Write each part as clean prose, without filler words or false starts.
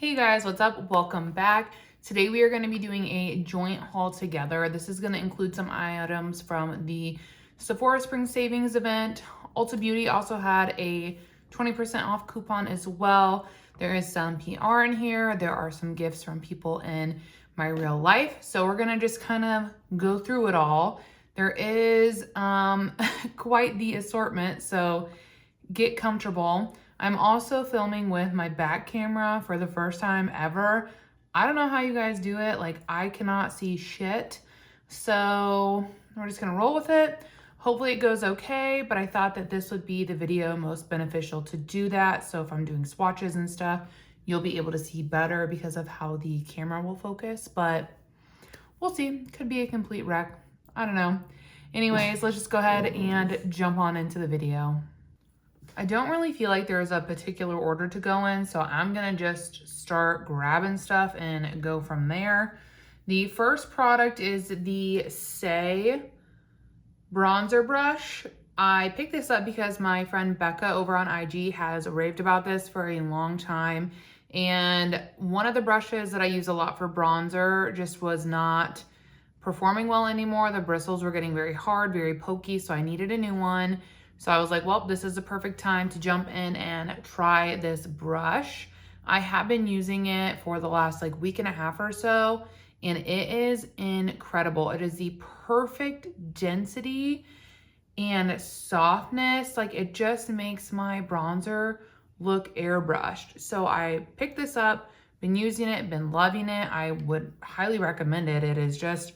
Hey guys, what's up? Welcome back. Today we are going to be doing a joint haul together. This is going to include some items from the Sephora Spring Savings event. Ulta Beauty also had a 20% off coupon as well. There is some PR in here. There are some gifts from people in my real life. So we're going to just kind of go through it all. There is quite the assortment, so get comfortable. I'm also filming with my back camera for the first time ever. I don't know how you guys do it. Like, I cannot see shit. So we're just gonna roll with it. Hopefully it goes okay, but I thought that this would be the video most beneficial to do that. So if I'm doing swatches and stuff, you'll be able to see better because of how the camera will focus, but we'll see. Could be a complete wreck. I don't know. Anyways, let's just go ahead and jump on into the video. I don't really feel like there's a particular order to go in, so I'm gonna just start grabbing stuff and go from there. The first product is the Say bronzer brush. I picked this up because my friend Becca over on IG has raved about this for a long time. And one of the brushes that I use a lot for bronzer just was not performing well anymore. The bristles were getting very hard, very pokey, so I needed a new one. So I was like, well, this is the perfect time to jump in and try this brush. I have been using it for the last week and a half or so, and it is incredible. It is the perfect density and softness. Like, it just makes my bronzer look airbrushed. So I picked this up, been using it, been loving it. I would highly recommend it. It is just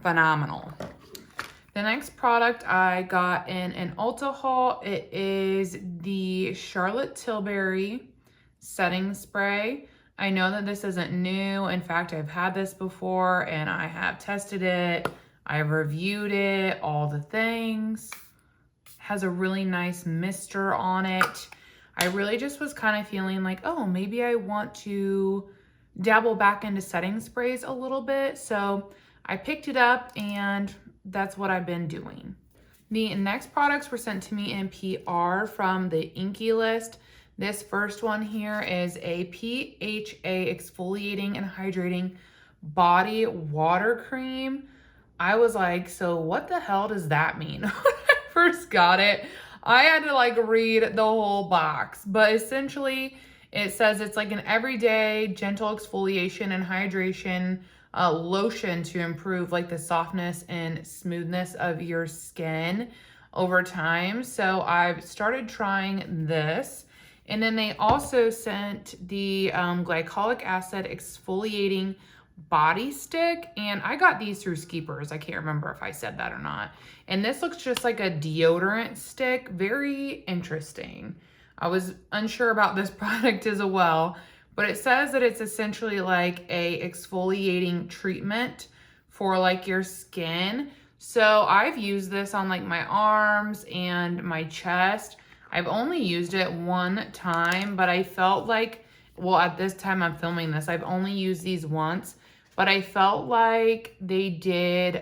phenomenal. The next product I got in an Ulta haul, it is the Charlotte Tilbury setting spray. I know that this isn't new. In fact, I've had this before and I have tested it. I've reviewed it, all the things. Has a really nice mister on it. I really just was kind of feeling like, oh, maybe I want to dabble back into setting sprays a little bit. So I picked it up and that's what I've been doing. The next products were sent to me in PR from the Inky list. This first one here is a PHA exfoliating and hydrating body water cream. I was like, so what the hell does that mean? When I first got it, I had to read the whole box, but essentially it says it's like an everyday gentle exfoliation and hydration lotion to improve the softness and smoothness of your skin over time. So I've started trying this. And then they also sent the glycolic acid exfoliating body stick. And I got these through Skeepers. I can't remember if I said that or not. And this looks just like a deodorant stick. Very interesting. I was unsure about this product as well. But it says that it's essentially like a exfoliating treatment for your skin. So I've used this on my arms and my chest. I've only used it one time, but I felt like, well, at this time I'm filming this, I've only used these once, but I felt like they did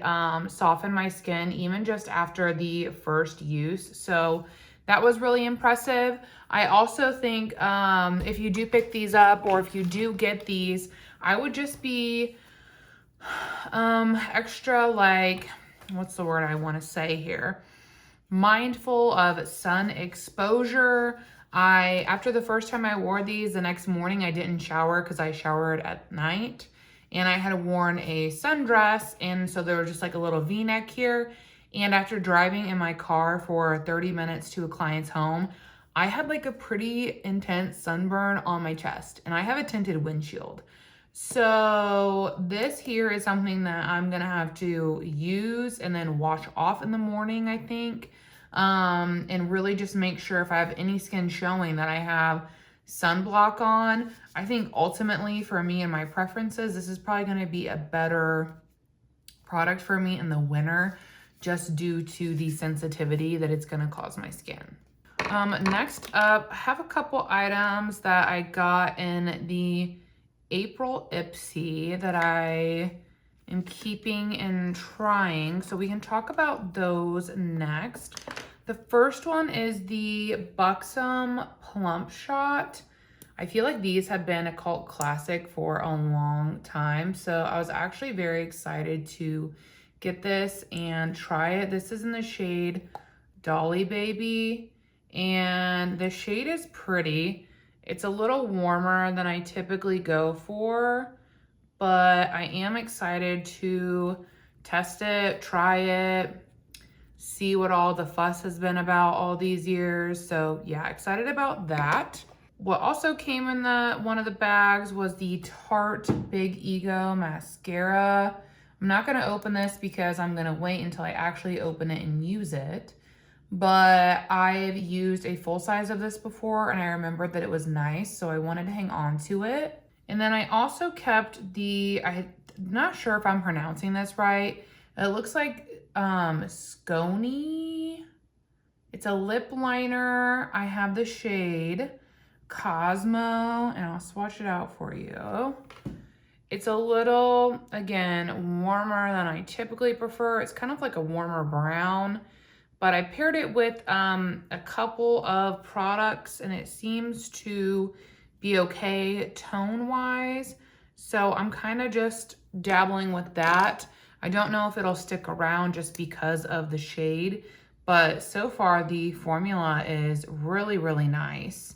soften my skin even just after the first use. So that was really impressive. I also think if you do pick these up or if you do get these, I would just be extra what's the word I want to say here? Mindful of sun exposure. After the first time I wore these, the next morning I didn't shower because I showered at night. And I had worn a sundress, and so there was just a little V-neck here. And after driving in my car for 30 minutes to a client's home, I had a pretty intense sunburn on my chest, and I have a tinted windshield. So this here is something that I'm gonna have to use and then wash off in the morning, I think. And really just make sure if I have any skin showing that I have sunblock on. I think ultimately for me and my preferences, this is probably gonna be a better product for me in the winter, just due to the sensitivity that it's gonna cause my skin. Next up, I have a couple items that I got in the April Ipsy that I am keeping and trying, so we can talk about those next. The first one is the Buxom Plump Shot. I feel like these have been a cult classic for a long time. So I was actually very excited to get this and try it. This is in the shade Dolly Baby, and the shade is pretty. It's a little warmer than I typically go for, but I am excited to test it, try it, see what all the fuss has been about all these years. So yeah, excited about that. What also came in one of the bags was the Tarte Big Ego mascara. I'm not gonna open this because I'm gonna wait until I actually open it and use it. But I've used a full size of this before and I remembered that it was nice, so I wanted to hang on to it. And then I also kept I'm not sure if I'm pronouncing this right. It looks like Scony. It's a lip liner. I have the shade Cosmo, and I'll swatch it out for you. It's a little, again, warmer than I typically prefer. It's kind of like a warmer brown, but I paired it with a couple of products and it seems to be okay tone-wise. So I'm kind of just dabbling with that. I don't know if it'll stick around just because of the shade, but so far the formula is really, really nice.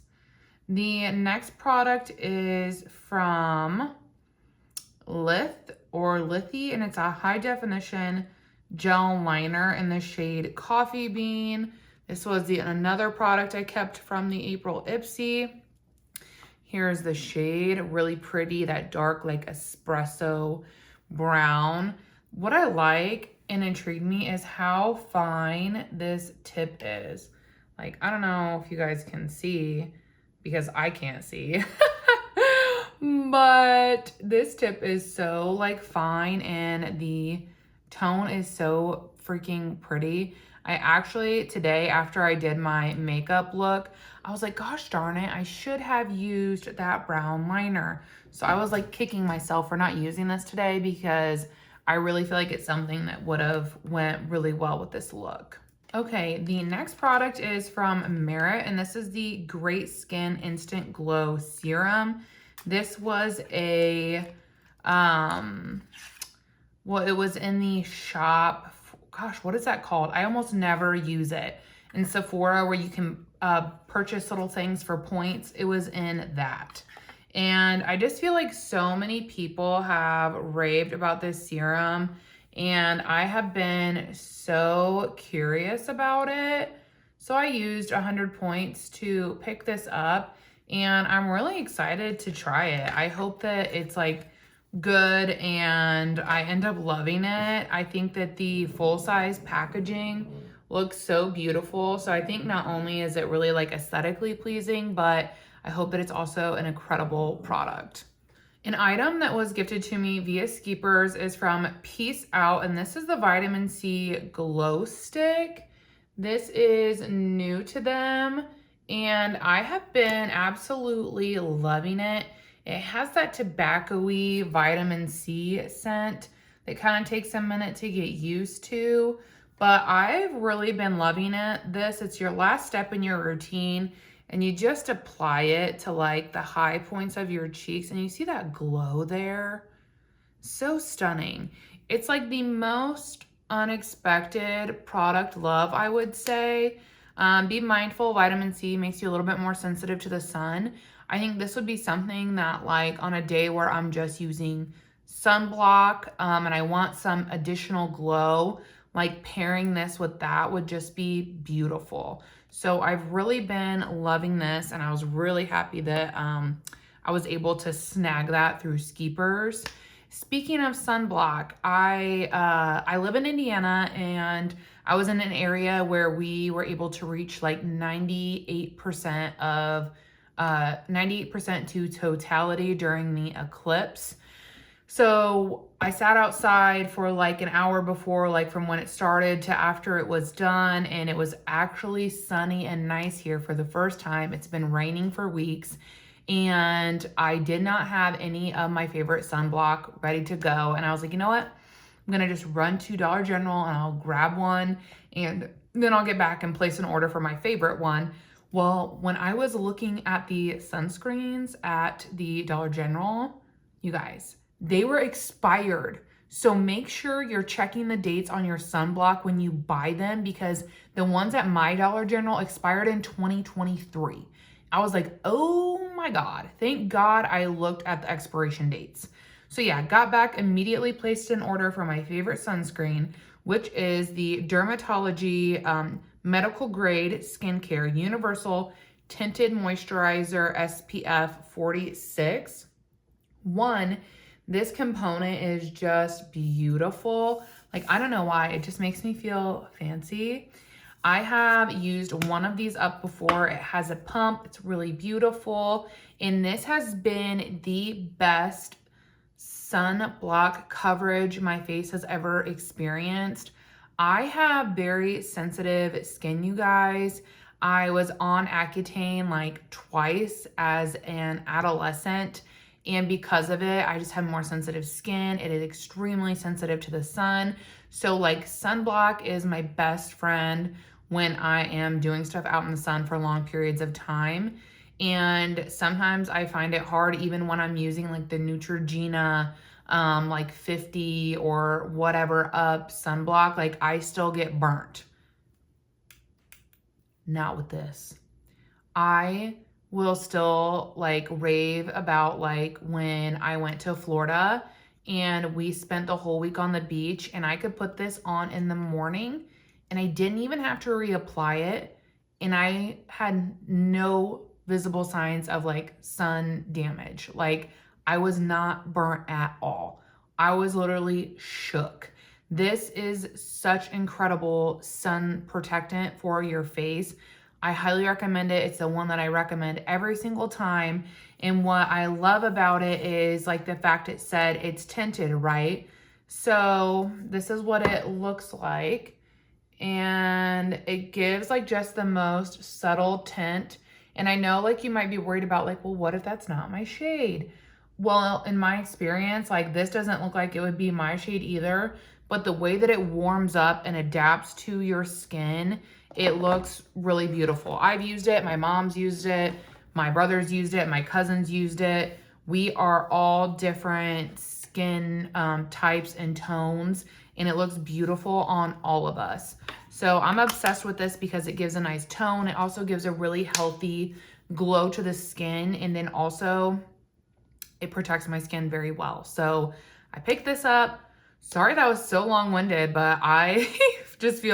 The next product is from Lithy, and it's a high definition gel liner in the shade Coffee Bean. This was another product I kept from the April Ipsy. Here's the shade, really pretty, that dark like espresso brown. What I like and intrigued me is how fine this tip is. Like, I don't know if you guys can see because I can't see. But this tip is so like fine and the tone is so freaking pretty. I actually, today after I did my makeup look, I was like, gosh darn it, I should have used that brown liner. So I was like kicking myself for not using this today because I really feel like it's something that would have went really well with this look. Okay, the next product is from Merit, and this is the Great Skin Instant Glow Serum. This was it was in the shop, gosh, what is that called? I almost never use it. In Sephora, where you can purchase little things for points, it was in that. And I just feel like so many people have raved about this serum, and I have been so curious about it. So I used 100 points to pick this up, and I'm really excited to try it. I hope that it's like good and I end up loving it. I think that the full-size packaging looks so beautiful. So I think not only is it really like aesthetically pleasing, but I hope that it's also an incredible product. An item that was gifted to me via Skeepers is from Peace Out, and this is the Vitamin C Glow Stick. This is new to them, and I have been absolutely loving it. It has that tobacco-y vitamin C scent that kind of takes a minute to get used to, but I've really been loving it. It's your last step in your routine, and you just apply it to like the high points of your cheeks, and you see that glow there. So stunning. It's like the most unexpected product love, I would say. Be mindful, vitamin C makes you a little bit more sensitive to the sun. I think this would be something that like on a day where I'm just using sunblock and I want some additional glow, like pairing this with that would just be beautiful. So I've really been loving this, and I was really happy that I was able to snag that through Skeepers. Speaking of sunblock, I live in Indiana, and I was in an area where we were able to reach like 98% to totality during the eclipse. So I sat outside for like an hour before, like from when it started to after it was done, and it was actually sunny and nice here for the first time. It's been raining for weeks, and I did not have any of my favorite sunblock ready to go. And I was like, you know what? I'm gonna just run to Dollar General and I'll grab one, and then I'll get back and place an order for my favorite one. Well, when I was looking at the sunscreens at the Dollar General, you guys, they were expired. So make sure you're checking the dates on your sunblock when you buy them, because the ones at my Dollar General expired in 2023. I was like, oh my God, thank God I looked at the expiration dates. So yeah, got back, immediately placed an order for my favorite sunscreen, which is the Dermatology medical grade skincare universal tinted moisturizer SPF 46. One, this component is just beautiful. Like, I don't know why, it just makes me feel fancy. I have used one of these up before. It has a pump, it's really beautiful. And this has been the best sunblock coverage my face has ever experienced. I have very sensitive skin, you guys. I was on Accutane like twice as an adolescent, and because of it, I just have more sensitive skin. It is extremely sensitive to the sun. So like, sunblock is my best friend when I am doing stuff out in the sun for long periods of time. And sometimes I find it hard, even when I'm using like the Neutrogena like 50 or whatever up sunblock, like I still get burnt. Not with this. I will still like rave about like when I went to Florida and we spent the whole week on the beach, and I could put this on in the morning and I didn't even have to reapply it, and I had no visible signs of like sun damage. Like, I was not burnt at all. I was literally shook. This is such incredible sun protectant for your face. I highly recommend it. It's the one that I recommend every single time. And what I love about it is like the fact it said it's tinted, right? So this is what it looks like. And it gives like just the most subtle tint. And I know like you might be worried about like, well, what if that's not my shade? Well, in my experience, like this doesn't look like it would be my shade either, but the way that it warms up and adapts to your skin, it looks really beautiful. I've used it, my mom's used it, my brothers used it, my cousins used it. We are all different skin types and tones, and it looks beautiful on all of us. So I'm obsessed with this because it gives a nice tone. It also gives a really healthy glow to the skin, and then also it protects my skin very well. So I picked this up. Sorry that was so long-winded, but I just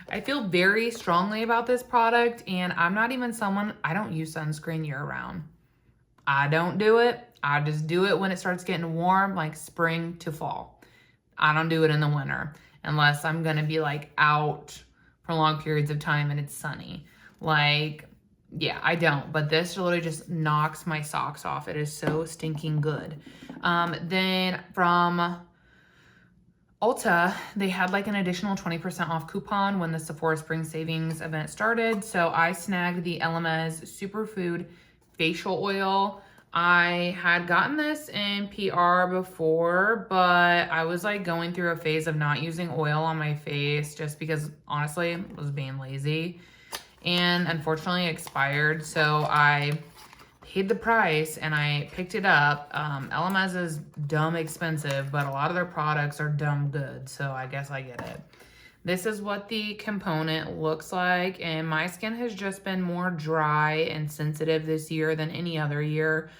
I feel very strongly about this product, and I'm not even someone, I don't use sunscreen year-round. I don't do it. I just do it when it starts getting warm, like spring to fall. I don't do it in the winter unless I'm gonna be like out for long periods of time and it's sunny. Like, yeah, I don't, but this literally just knocks my socks off. It is so stinking good. Then from Ulta, they had like an additional 20% off coupon when the Sephora Spring Savings event started. So I snagged the Elemis Superfood Facial Oil. I had gotten this in PR before, but I was like going through a phase of not using oil on my face just because honestly I was being lazy, and unfortunately it expired. So I paid the price and I picked it up. Elemis is dumb expensive, but a lot of their products are dumb good, so I guess I get it. This is what the component looks like, and my skin has just been more dry and sensitive this year than any other year,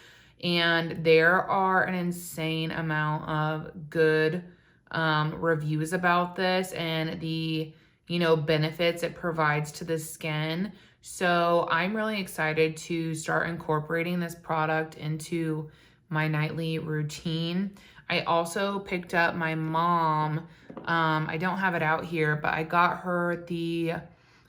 and there are an insane amount of good reviews about this and the benefits it provides to the skin. So I'm really excited to start incorporating this product into my nightly routine. I also picked up my mom, I don't have it out here, but I got her the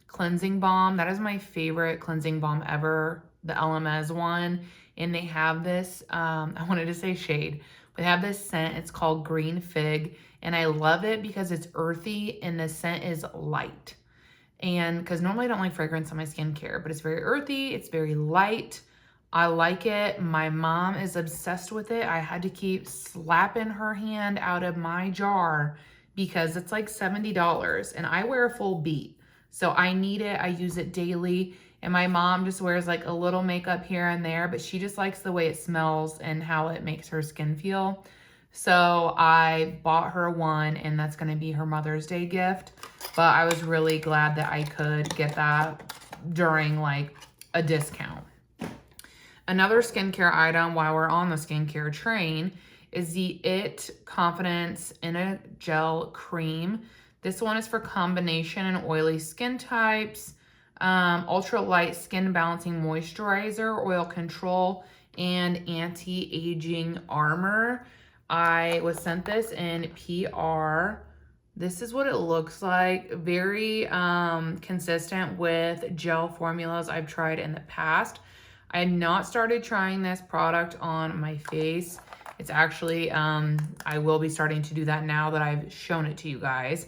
cleansing balm. That is my favorite cleansing balm ever, the Elemis one. And they have this, I wanted to say shade, but they have this scent. It's called Green Fig. And I love it because it's earthy and the scent is light. And because normally I don't like fragrance on my skincare, but it's very earthy, it's very light. I like it. My mom is obsessed with it. I had to keep slapping her hand out of my jar because it's like $70 and I wear a full beat. So I need it. I use it daily. And my mom just wears like a little makeup here and there, but she just likes the way it smells and how it makes her skin feel. So I bought her one, and that's going to be her Mother's Day gift. But I was really glad that I could get that during like a discount. Another skincare item while we're on the skincare train is the IT Confidence in a Gel Cream. This one is for combination and oily skin types, ultra light skin balancing moisturizer, oil control, and anti-aging armor. I was sent this in PR. This is what it looks like. Very consistent with gel formulas I've tried in the past. I had not started trying this product on my face. It's actually, I will be starting to do that now that I've shown it to you guys.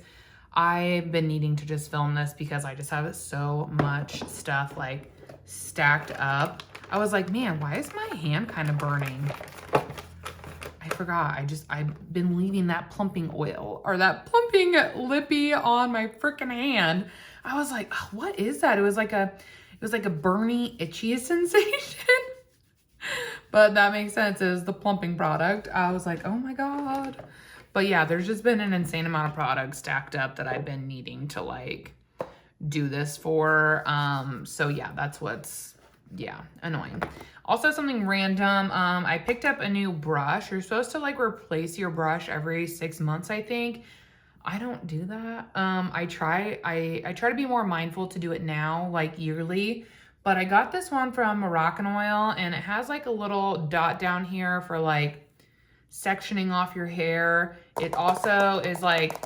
I've been needing to just film this because I just have so much stuff like stacked up. I was like, man, why is my hand kind of burning? I forgot. I've been leaving that plumping oil or that plumping lippy on my freaking hand. I was like, oh, what is that? It was like a burny, itchy sensation. But that makes sense. It was the plumping product. I was like, oh my God. But yeah, there's just been an insane amount of products stacked up that I've been needing to like do this for. So yeah, that's what's, yeah, annoying. Also something random, I picked up a new brush. You're supposed to like replace your brush every 6 months, I think. I don't do that. I try to be more mindful to do it now, like yearly. But I got this one from Moroccan-Oil, and it has like a little dot down here for like sectioning off your hair. It also is like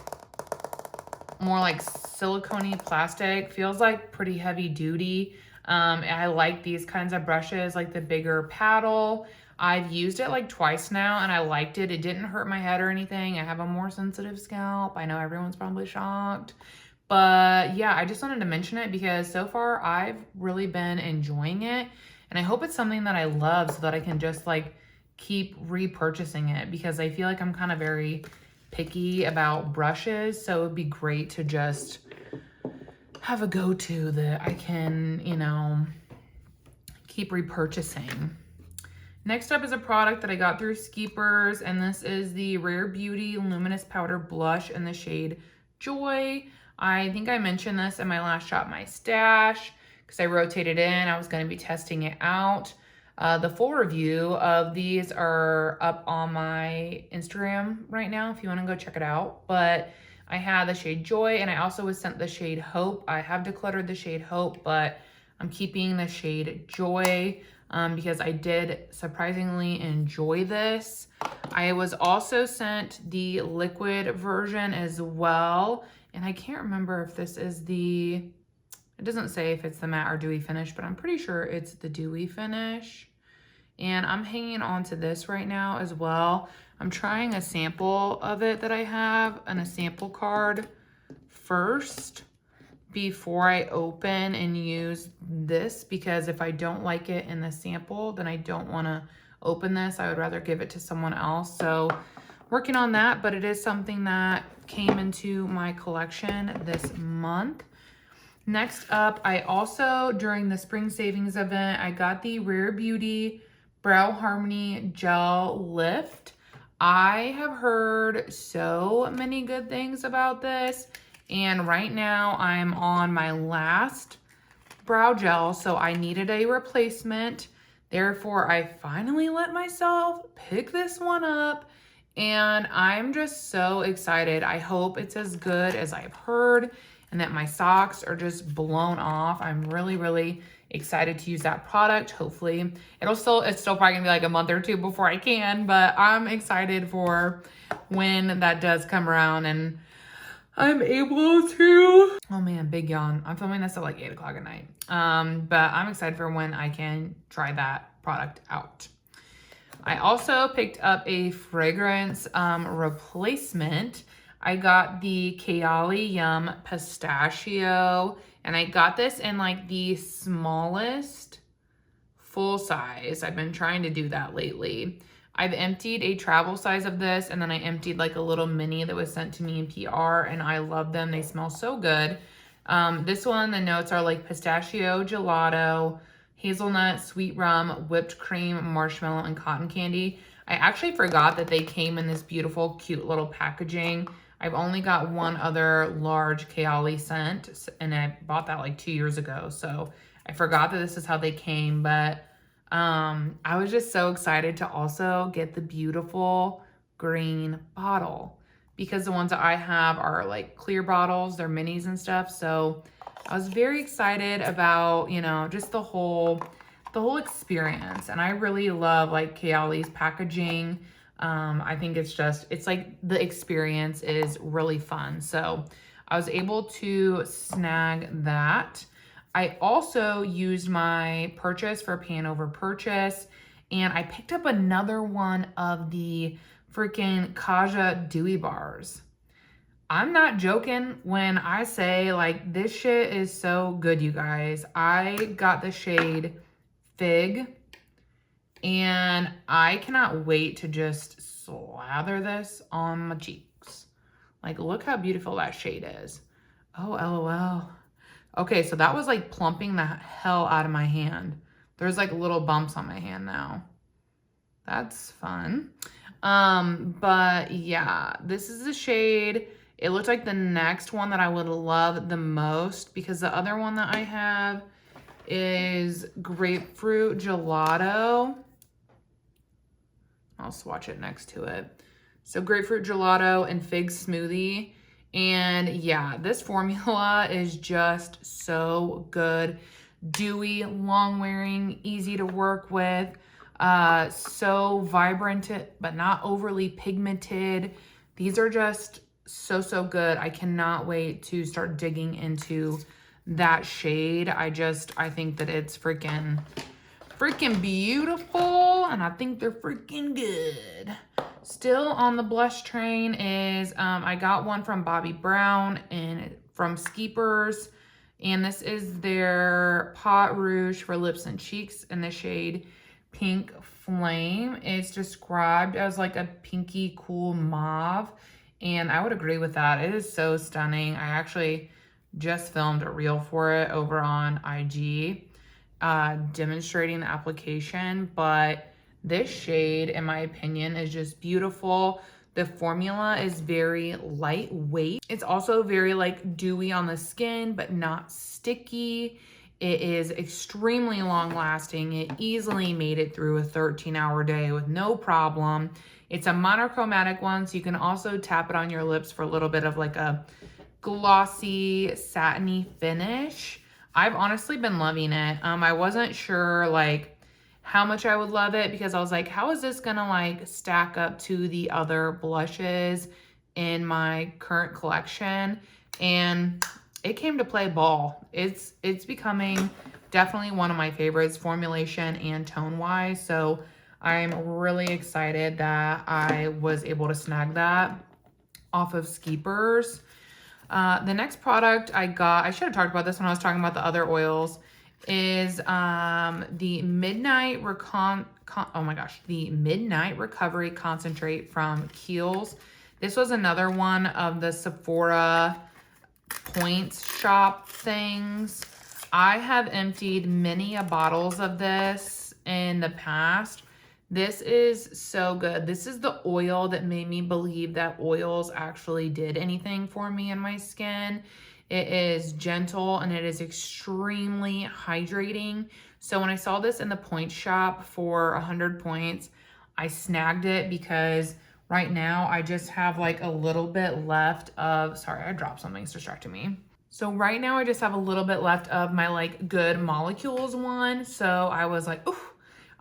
more like silicone-y plastic. Feels like pretty heavy duty. I like these kinds of brushes, like the bigger paddle. I've used it like twice now and I liked it. It didn't hurt my head or anything. I have a more sensitive scalp. I know everyone's probably shocked. But yeah, I just wanted to mention it because so far I've really been enjoying it. And I hope it's something that I love so that I can just like keep repurchasing it, because I feel like I'm kind of very picky about brushes. So it would be great to just have a go-to that I can, you know, keep repurchasing. Next up is a product that I got through Skeepers, and this is the Rare Beauty Luminous Powder Blush in the shade Joy. I think I mentioned this in my last Shop My Stash because I rotated in. I was going to be testing it out. The full review of these are up on my Instagram right now if you want to go check it out. But I had the shade Joy, and I also was sent the shade Hope. I have decluttered the shade Hope, but I'm keeping the shade Joy because I did surprisingly enjoy this. I was also sent the liquid version as well. And I can't remember if this is the, it doesn't say if it's the matte or dewy finish, but I'm pretty sure it's the dewy finish. And I'm hanging on to this right now as well. I'm trying a sample of it that I have and a sample card first before I open and use this, because if I don't like it in the sample, then I don't want to open this. I would rather give it to someone else. So working on that, but it is something that came into my collection this month. Next up, I also, during the spring savings event, I got the Rare Beauty Brow Harmony Gel Lift. I have heard so many good things about this, and right now I'm on my last brow gel, so I needed a replacement. Therefore, I finally let myself pick this one up, and I'm just so excited. I hope it's as good as I've heard and that my socks are just blown off. I'm really, really excited to use that product. Hopefully it's still probably gonna be like a month or two before I can, but I'm excited for when that does come around and I'm able to, oh man, big yawn. I'm filming this at like 8 o'clock at night. But I'm excited for when I can try that product out. I also picked up a fragrance replacement. I got the Kayali Yum Pistachio, and I got this in like the smallest full size. I've been trying to do that lately. I've emptied a travel size of this, and then I emptied like a little mini that was sent to me in PR, and I love them. They smell so good. This one, the notes are like pistachio, gelato, hazelnut, sweet rum, whipped cream, marshmallow, and cotton candy. I actually forgot that they came in this beautiful, cute little packaging. I've only got one other large Kayali scent, and I bought that like 2 years ago. So I forgot that this is how they came, but I was just so excited to also get the beautiful green bottle because the ones that I have are like clear bottles, they're minis and stuff. So I was very excited about, you know, just the whole experience. And I really love like Kayali's packaging. I think it's like the experience is really fun. So I was able to snag that. I also used my purchase for pan over purchase, and I picked up another one of the freaking Kaja Dewy bars. I'm not joking when I say like this shit is so good, you guys. I got the shade Fig, and I cannot wait to just slather this on my cheeks. Like, look how beautiful that shade is. Oh, LOL. Okay, so that was like plumping the hell out of my hand. There's like little bumps on my hand now. That's fun. But yeah, this is the shade. It looked like the next one that I would love the most because the other one that I have is grapefruit gelato. I'll swatch it next to it. So grapefruit gelato and fig smoothie. And yeah, this formula is just so good. Dewy, long wearing, easy to work with. So vibrant, but not overly pigmented. These are just so good. I cannot wait to start digging into that shade. I think that it's freaking beautiful, and I think they're freaking good. Still on the blush train is I got one from Bobbi Brown and from Skeepers, and this is their Pot Rouge for lips and cheeks in the shade Pink Flame. It's described as like a pinky cool mauve, and I would agree with that. It is so stunning. I actually just filmed a reel for it over on IG demonstrating the application, but this shade, in my opinion, is just beautiful. The formula is very lightweight. It's also very like dewy on the skin, but not sticky. It is extremely long lasting. It easily made it through a 13-hour day with no problem. It's a monochromatic one, so you can also tap it on your lips for a little bit of like a glossy, satiny finish. I've honestly been loving it. I wasn't sure like how much I would love it because I was like, how is this gonna like stack up to the other blushes in my current collection? And it came to play ball. It's becoming definitely one of my favorites, formulation and tone wise. So I'm really excited that I was able to snag that off of Skeepers. The next product I got, I should have talked about this when I was talking about the other oils, is the Midnight Recovery Concentrate from Kiehl's. This was another one of the Sephora points shop things. I have emptied many bottles of this in the past. This is so good. This is the oil that made me believe that oils actually did anything for me and my skin. It is gentle and it is extremely hydrating. So when I saw this in the point shop for 100 points, I snagged it because right now I just have like a little bit left of, sorry, I dropped something, it's distracting me. So right now I just have a little bit left of my like Good Molecules one. So I was like, ooh,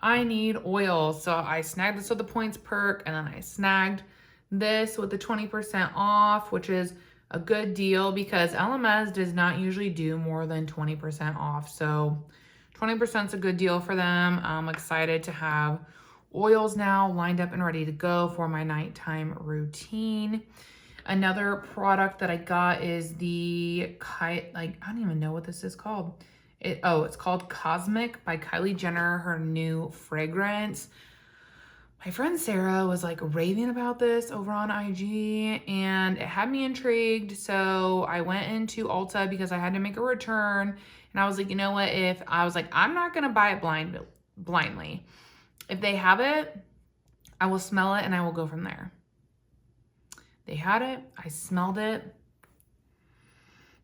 I need oil. So I snagged this with the points perk, and then I snagged this with the 20% off, which is a good deal because LMS does not usually do more than 20% off. So 20% is a good deal for them. I'm excited to have oils now lined up and ready to go for my nighttime routine. Another product that I got is the, I don't even know what this is called. It's called Cosmic by Kylie Jenner, her new fragrance. my friend Sarah was like raving about this over on IG and it had me intrigued. So I went into Ulta because I had to make a return. And I was like, you know what? I'm not going to buy it blindly. If they have it, I will smell it and I will go from there. They had it. I smelled it.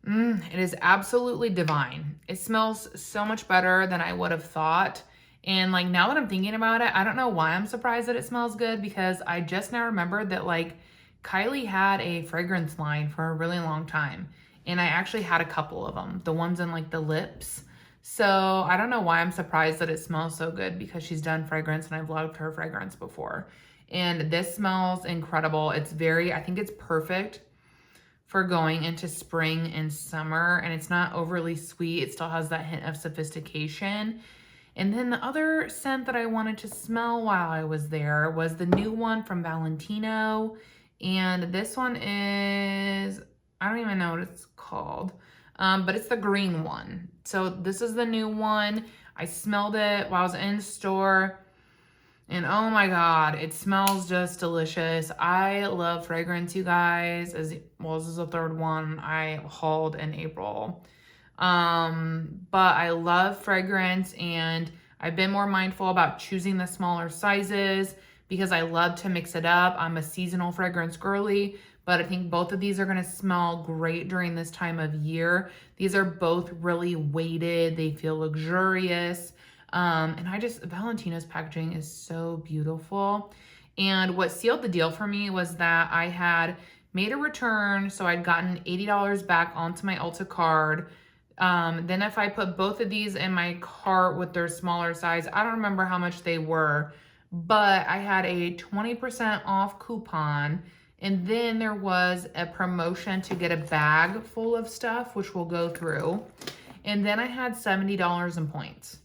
It is absolutely divine. It smells so much better than I would have thought. And like now that I'm thinking about it, I don't know why I'm surprised that it smells good, because I just now remembered that like Kylie had a fragrance line for a really long time. And I actually had a couple of them, the ones in like the lips. So I don't know why I'm surprised that it smells so good, because she's done fragrance and I've loved her fragrance before. And this smells incredible. It's I think it's perfect for going into spring and summer, and it's not overly sweet. It still has that hint of sophistication. And then the other scent that I wanted to smell while I was there was the new one from Valentino. And this one is, I don't even know what it's called, but it's the green one. So this is the new one. I smelled it while I was in store. And oh my God, it smells just delicious. I love fragrance, you guys. This is the third one I hauled in April. But I love fragrance, and I've been more mindful about choosing the smaller sizes because I love to mix it up. I'm a seasonal fragrance girly, but I think both of these are gonna smell great during this time of year. These are both really weighted. They feel luxurious. And Valentino's packaging is so beautiful. And what sealed the deal for me was that I had made a return, so I'd gotten $80 back onto my Ulta card. Then if I put both of these in my cart with their smaller size, I don't remember how much they were, but I had a 20% off coupon. And then there was a promotion to get a bag full of stuff, which we'll go through. And then I had $70 in points.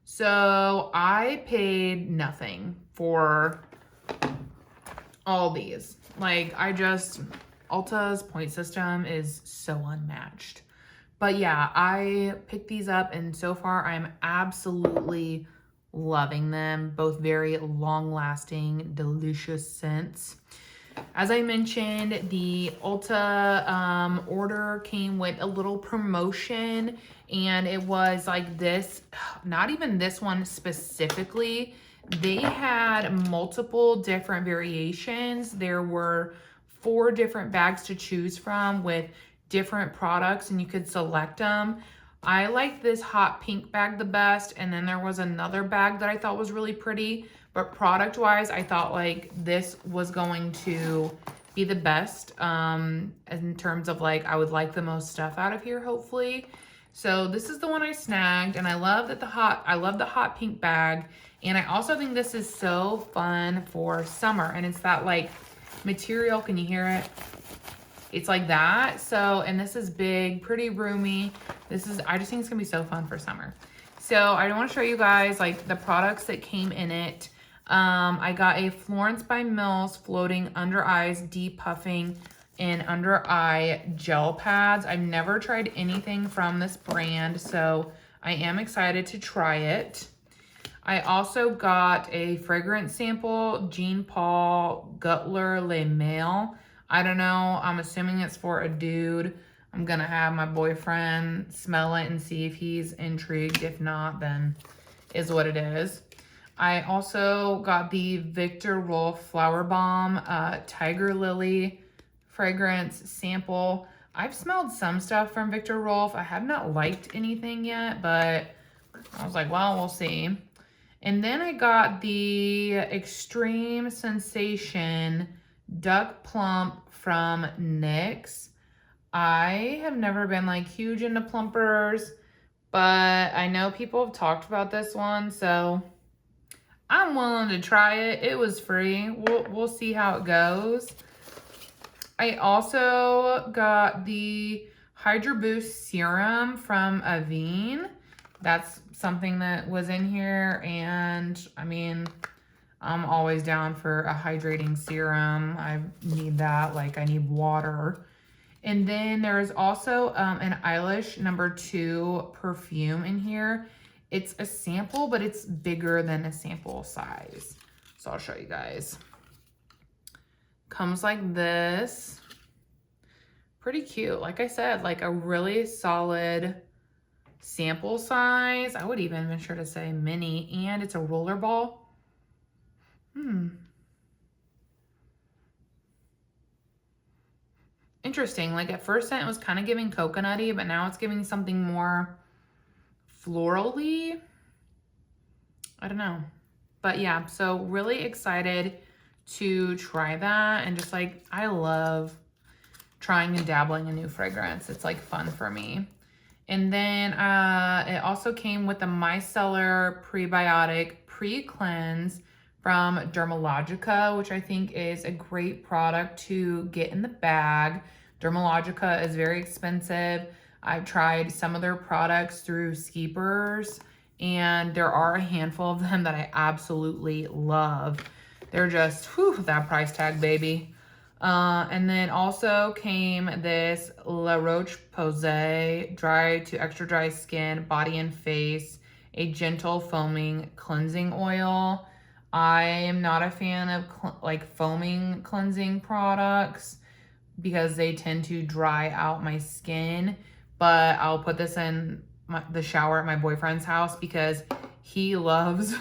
So I paid nothing for all these. Like Ulta's point system is so unmatched. But yeah, I picked these up and so far I'm absolutely loving them. Both very long-lasting, delicious scents. As I mentioned, the Ulta order came with a little promotion, and it was like this, not even this one specifically. They had multiple different variations. There were 4 different bags to choose from with different products, and you could select them. I like this hot pink bag the best, and then there was another bag that I thought was really pretty, but product wise I thought like this was going to be the best in terms of like I would like the most stuff out of here, hopefully. So this is the one I snagged, and I love the hot pink bag. And I also think this is so fun for summer, and it's that like material, can you hear it? It's like that. So, and this is big, pretty roomy. I just think it's gonna be so fun for summer. So I want to show you guys like the products that came in it. I got a Florence by Mills floating under eyes depuffing and under eye gel pads. I've never tried anything from this brand, so I am excited to try it. I also got a fragrance sample, Jean Paul Gutler Le Male. I don't know, I'm assuming it's for a dude. I'm gonna have my boyfriend smell it and see if he's intrigued. If not, then is what it is. I also got the Victor Rolf Flower Bomb Tiger Lily fragrance sample. I've smelled some stuff from Victor Rolf. I have not liked anything yet, but I was like, well, we'll see. And then I got the Extreme Sensation Duck Plump from NYX. I have never been like huge into plumpers, but I know people have talked about this one, so I'm willing to try it. It was free. We'll see how it goes. I also got the Hydra Boost Serum from Avene. That's something that was in here, and I mean, I'm always down for a hydrating serum. I need that, like I need water. And then there's also an Eilish No. 2 perfume in here. It's a sample, but it's bigger than a sample size. So I'll show you guys. Comes like this. Pretty cute. Like I said, like a really solid sample size. I would even venture to say mini, and it's a roller ball. Interesting. Like at first scent it was kind of giving coconutty, but now it's giving something more florally. I don't know. But yeah, so really excited to try that. And just like, I love trying and dabbling in new fragrance. It's like fun for me. And then it also came with the micellar prebiotic pre-cleanse from Dermalogica, which I think is a great product to get in the bag. Dermalogica is very expensive. I've tried some of their products through Skeepers, and there are a handful of them that I absolutely love. They're just, whew, that price tag, baby. And then also came this La Roche-Posay dry to extra dry skin, body and face, a gentle foaming cleansing oil. I am not a fan of like foaming cleansing products because they tend to dry out my skin, but I'll put this in the shower at my boyfriend's house because he loves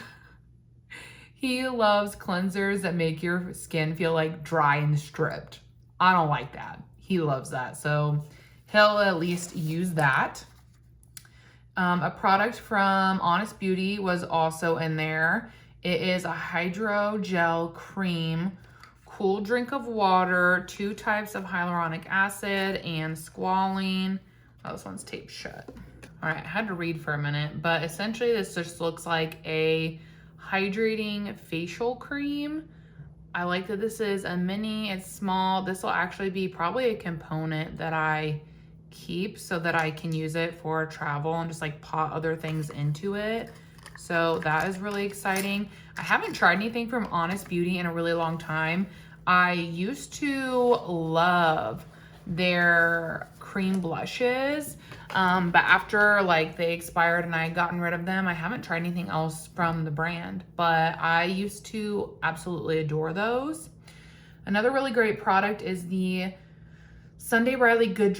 cleansers that make your skin feel like dry and stripped. I don't like that. He loves that. So he'll at least use that. A product from Honest Beauty was also in there. It is a hydro gel cream, cool drink of water, 2 types of hyaluronic acid and squalene. Oh, this one's taped shut. All right, I had to read for a minute, but essentially this just looks like a hydrating facial cream. I like that this is a mini, it's small. This will actually be probably a component that I keep so that I can use it for travel and just like pot other things into it. So that is really exciting. I haven't tried anything from Honest Beauty in a really long time. I used to love their cream blushes, but after like they expired and I had gotten rid of them, I haven't tried anything else from the brand, but I used to absolutely adore those. Another really great product is the Sunday Riley Good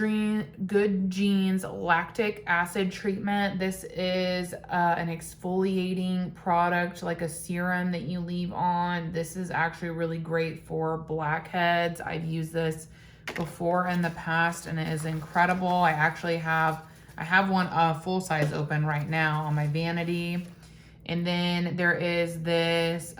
Genes lactic acid treatment. This is an exfoliating product, like a serum that you leave on. This is actually really great for blackheads. I've used this before in the past and it is incredible. I have one full size open right now on my vanity. And then there is this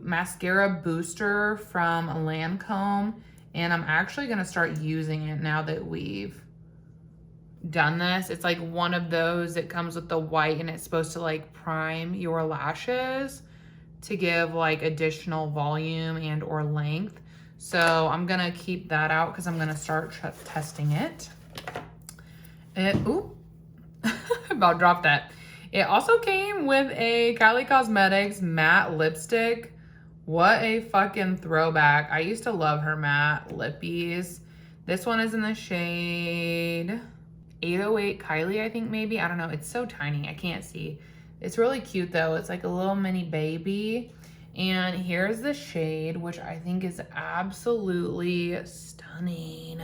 mascara booster from Lancome, and I'm actually gonna start using it now that we've done this. It's like one of those that comes with the white and it's supposed to like prime your lashes to give like additional volume and or length. So I'm gonna keep that out because I'm gonna start testing it. Ooh, about dropped that. It also came with a Kylie Cosmetics matte lipstick. What a fucking throwback. I used to love her matte lippies. This one is in the shade 808 Kylie, I think maybe. I don't know. It's so tiny. I can't see. It's really cute though. It's like a little mini baby. And here's the shade, which I think is absolutely stunning.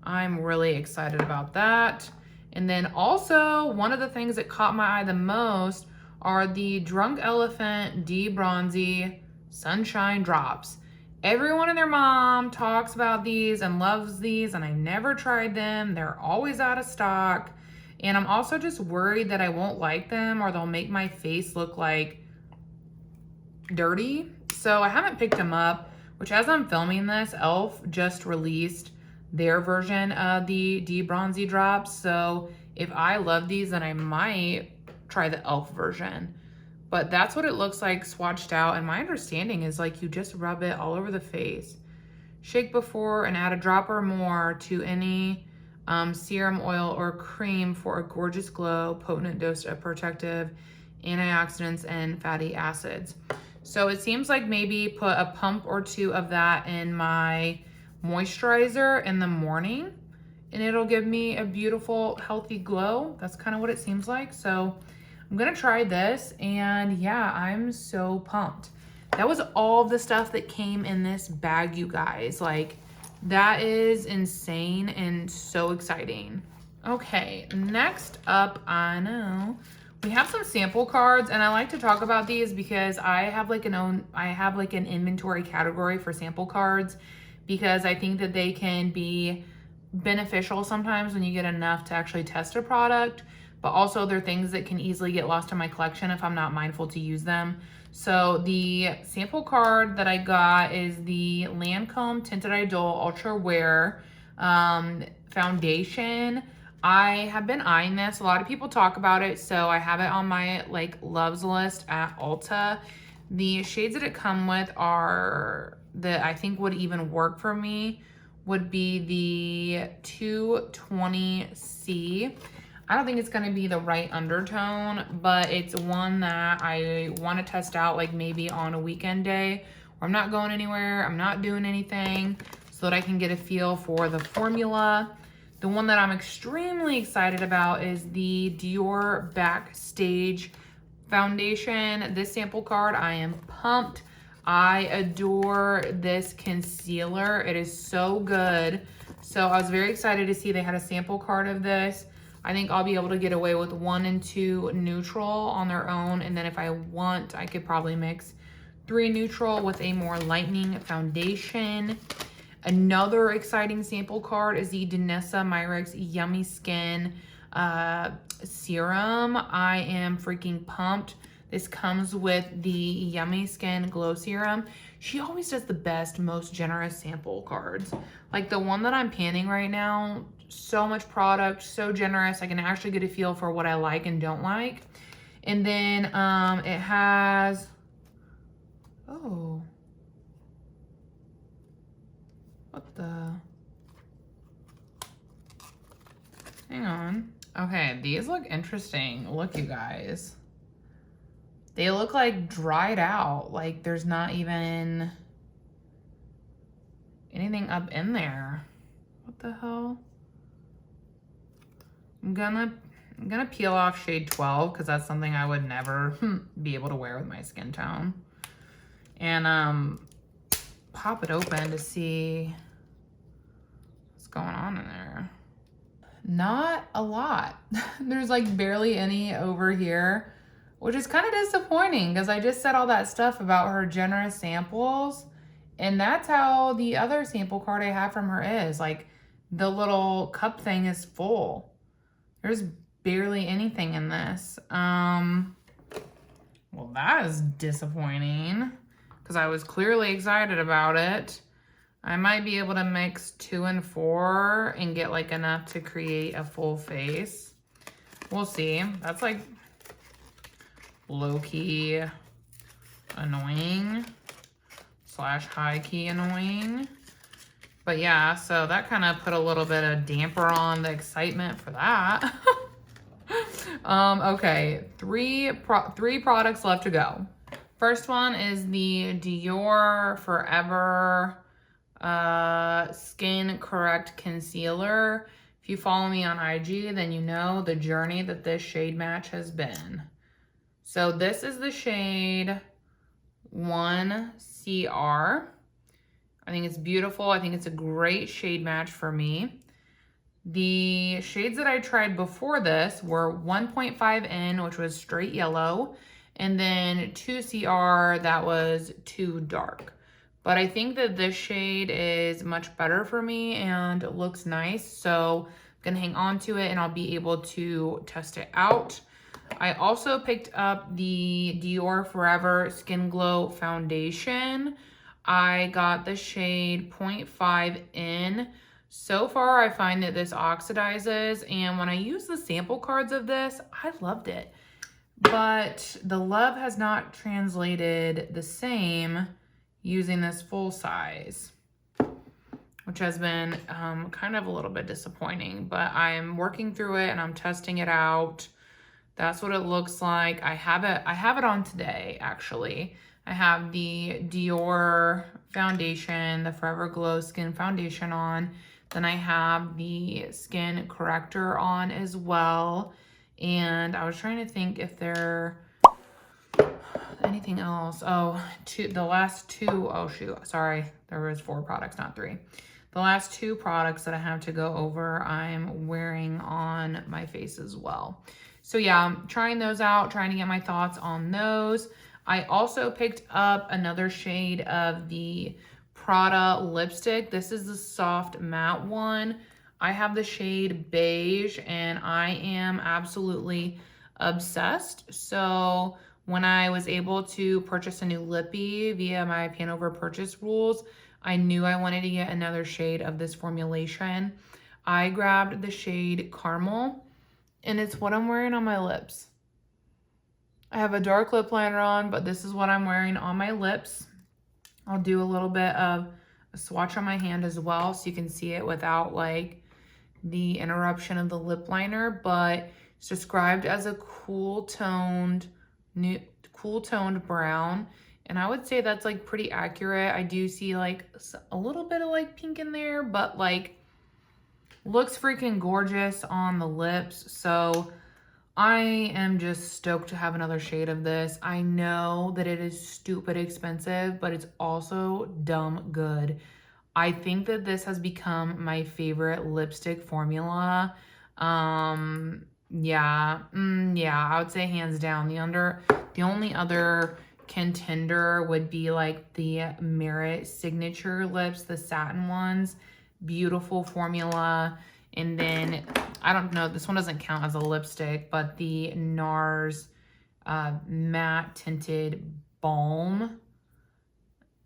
I'm really excited about that. And then also, one of the things that caught my eye the most are the Drunk Elephant D-Bronzy Sunshine Drops. Everyone and their mom talks about these and loves these, and I never tried them. They're always out of stock. And I'm also just worried that I won't like them or they'll make my face look like dirty. So I haven't picked them up, which as I'm filming this, e.l.f. just released their version of the D-Bronzy drops. So if I love these, then I might try the e.l.f. version. But that's what it looks like swatched out. And my understanding is like you just rub it all over the face. Shake before and add a drop or more to any serum, oil, or cream for a gorgeous glow, potent dose of protective antioxidants and fatty acids. So it seems like maybe put a pump or 2 of that in my moisturizer in the morning and it'll give me a beautiful, healthy glow. That's kind of what it seems like. So I'm I'm gonna try this, and yeah, I'm so pumped. That was all the stuff that came in this bag, you guys. Like, that is insane and so exciting. Okay, next up, I know we have some sample cards, and I like to talk about these because I have like an inventory category for sample cards, because I think that they can be beneficial sometimes when you get enough to actually test a product, but also they're things that can easily get lost in my collection if I'm not mindful to use them. So the sample card that I got is the Lancome Tinted Idol Ultra Wear foundation. I have been eyeing this. A lot of people talk about it, so I have it on my like loves list at Ulta. The shades that it come with are that I think would even work for me would be the 220C. I don't think it's gonna be the right undertone, but it's one that I wanna test out, like maybe on a weekend day where I'm not going anywhere, I'm not doing anything, so that I can get a feel for the formula. The one that I'm extremely excited about is the Dior Backstage foundation. This sample card, I am pumped. I adore this concealer. It is so good. So I was very excited to see they had a sample card of this. I think I'll be able to get away with 1 and 2 neutral on their own. And then if I want, I could probably mix 3 neutral with a more lightening foundation. Another exciting sample card is the Danessa Myricks Yummy Skin serum. I am freaking pumped. This comes with the Yummy Skin Glow Serum. She always does the best, most generous sample cards. Like the one that I'm panning right now, so much product, so generous. I can actually get a feel for what I like and don't like. And then it has, oh, what the? Hang on. Okay, these look interesting. Look, you guys. They look like dried out. Like there's not even anything up in there. What the hell? I'm gonna peel off shade 12 because that's something I would never be able to wear with my skin tone. And pop it open to see what's going on in there. Not a lot. There's like barely any over here, which is kind of disappointing because I just said all that stuff about her generous samples, and that's how the other sample card I have from her is. Like the little cup thing is full. There's barely anything in this. Well, that is disappointing because I was clearly excited about it. I might be able to mix 2 and 4 and get like enough to create a full face. We'll see. That's like low-key annoying / high-key annoying. But yeah, so that kind of put a little bit of damper on the excitement for that. Okay, three products left to go. First one is the Dior Forever Skin Correct Concealer. If you follow me on IG, then you know the journey that this shade match has been. So this is the shade 1CR. I think it's beautiful. I think it's a great shade match for me. The shades that I tried before this were 1.5N, which was straight yellow, and then 2CR, that was too dark. But I think that this shade is much better for me and looks nice. So I'm gonna hang on to it and I'll be able to test it out. I also picked up the Dior Forever Skin Glow Foundation. I got the shade 0.5N. So far, I find that this oxidizes, and when I use the sample cards of this, I loved it. But the love has not translated the same using this full size, which has been kind of a little bit disappointing, but I'm working through it and I'm testing it out. That's what it looks like. I have it on today, actually. I have the Dior foundation, the Forever Glow Skin Foundation on. Then I have the Skin Corrector on as well. And I was trying to think if there anything else. Oh, the last two, oh shoot, sorry. There was 4 products, not 3. The last 2 products that I have to go over, I'm wearing on my face as well. So yeah, I'm trying those out, trying to get my thoughts on those. I also picked up another shade of the Prada lipstick. This is the soft matte one. I have the shade beige and I am absolutely obsessed. So when I was able to purchase a new lippy via my Panover purchase rules, I knew I wanted to get another shade of this formulation. I grabbed the shade Caramel, and it's what I'm wearing on my lips. I have a dark lip liner on, but this is what I'm wearing on my lips. I'll do a little bit of a swatch on my hand as well so you can see it without like the interruption of the lip liner, but it's described as a cool toned brown, and I would say that's like pretty accurate. I do see like a little bit of like pink in there, but like looks freaking gorgeous on the lips. So I am just stoked to have another shade of this. I know that it is stupid expensive, but it's also dumb good. I think that this has become my favorite lipstick formula. Yeah, I would say hands down. The only other contender would be like the Merit Signature lips, the satin ones. Beautiful formula. And then, I don't know, this one doesn't count as a lipstick, but the NARS matte tinted balm.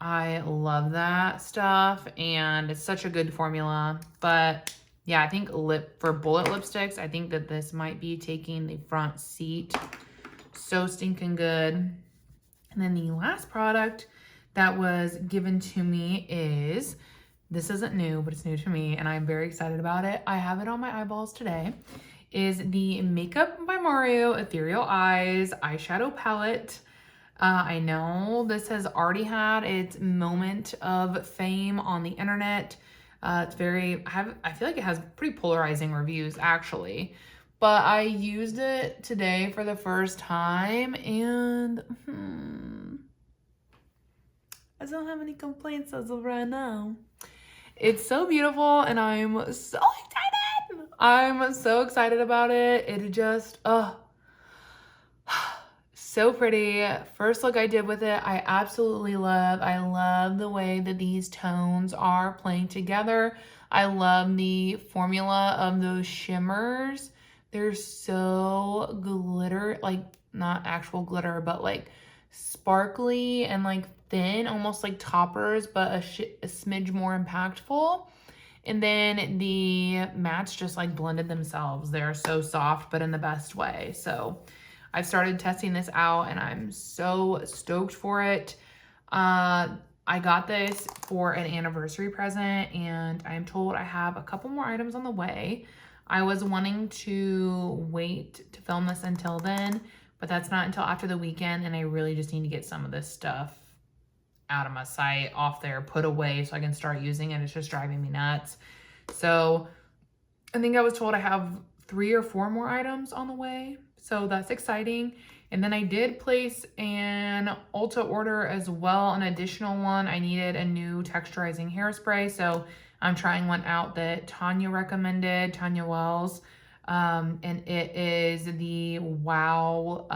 I love that stuff, and it's such a good formula. But yeah, I think for bullet lipsticks, I think that this might be taking the front seat. So stinking good. And then the last product that was given to me is, this isn't new, but it's new to me, and I'm very excited about it. I have it on my eyeballs today. Is the Makeup by Mario Ethereal Eyes eyeshadow palette. I know this has already had its moment of fame on the internet. It's very, I feel like it has pretty polarizing reviews actually, but I used it today for the first time, and I don't have any complaints as of right now. It's so beautiful, and I'm so excited. I'm so excited about it. It just, so pretty. First look I did with it, I absolutely love. I love the way that these tones are playing together. I love the formula of those shimmers. They're so glitter, like not actual glitter, but like sparkly and like thin, almost like toppers, but a smidge more impactful. And then the mattes just like blended themselves. They're so soft, but in the best way. So I've started testing this out, and I'm so stoked for it. I got this for an anniversary present, and I'm told I have a couple more items on the way. I was wanting to wait to film this until then, but that's not until after the weekend, and I really just need to get some of this stuff out of my sight, off there, put away so I can start using it. It's just driving me nuts. So I think I was told I have 3 or 4 more items on the way. So that's exciting. And then I did place an Ulta order as well, an additional one. I needed a new texturizing hairspray, so I'm trying one out that Tanya recommended, Tanya Wells. And it is the Wow,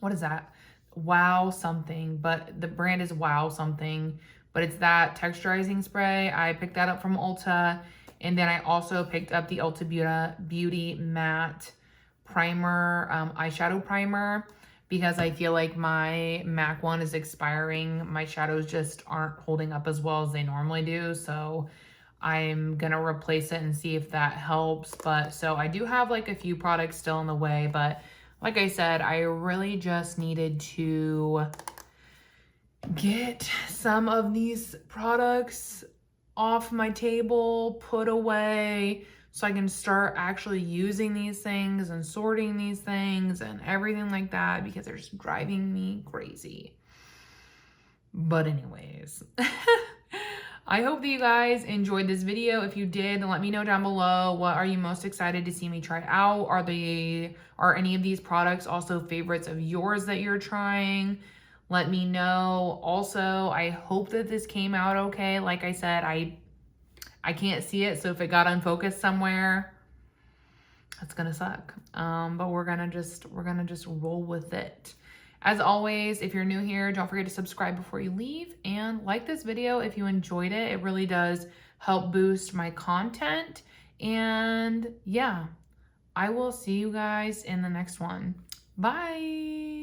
what is that? Wow something, but the brand is Wow something, but it's that texturizing spray. I picked that up from Ulta. And then I also picked up the Ulta Beauty Matte Primer, eyeshadow primer, because I feel like my MAC one is expiring. My shadows just aren't holding up as well as they normally do. So I'm gonna replace it and see if that helps. But so I do have like a few products still in the way, but like I said, I really just needed to get some of these products off my table, put away, so I can start actually using these things and sorting these things and everything like that, because they're just driving me crazy. But anyways, I hope that you guys enjoyed this video. If you did, then let me know down below. What are you most excited to see me try out? Are any of these products also favorites of yours that you're trying? Let me know. Also, I hope that this came out okay. Like I said, I can't see it, so if it got unfocused somewhere, that's gonna suck. But we're gonna just roll with it. As always, if you're new here, don't forget to subscribe before you leave and like this video if you enjoyed it. It really does help boost my content. And yeah, I will see you guys in the next one. Bye.